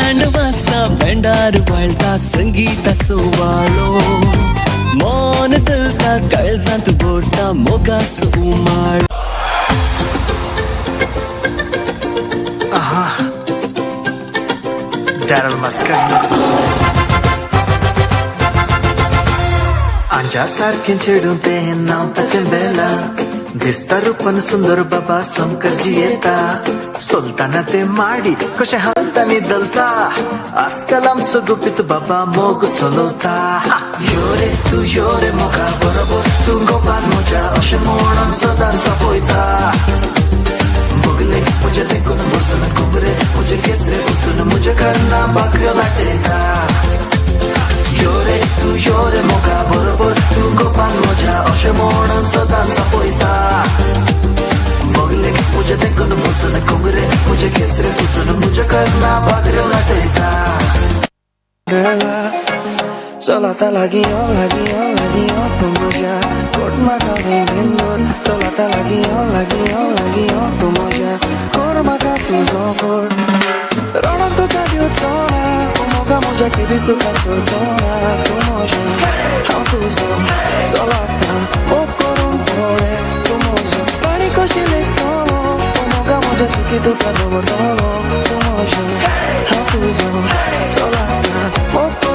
band वाजता बँडार वळता संगीता सोवाळो मौन दलता काळजांत भरता मोगास उमाळ Daryl Muscat अंजा सारखे छेडून ते नाव ताचे बेला दिसता रूपन सुंदर बाबा शंकरजी येता सोलताना ते माडी कशे हालतानी दलता आजकाल आमचो गुपीत बाबा मोग चलवता यो रे तू यो रे मोगा बरोबर तू गोपाल म्हज्या अशें म्हणून सदांच पळयता बगले म्हजे देखून बसून घुंगरे म्हजे केसरे बसून म्हजे कर्ना भाकऱ्यो लाटयता यो रे मोगा बरोबर तू गोपाल म्हज्या अशें म्हणून सदांच पळयता बगले म्हजे देखून बसून घुंगरे म्हजे केसरे बसून म्हजे कर्ना भाकऱ्यो लाटयता चलता लागियो लागियो लागियो तू म्हज्या कोट म्हाका विंगून चलता लागियो लागियो लागियो तू म्हज्या कोर म्हाका तुजो कोट रणत तुका दिवचो ना मोगा म्हज्या किदें तुका सोडचो ना तू म्हज्या हांव तुजो चलता ओ करून पळय तू म्हजो पाणी कशी लेखतलो मोगा म्हज्या सुखी तुका दवरतलो तू म्हज्या हांव तुजो चलता ओ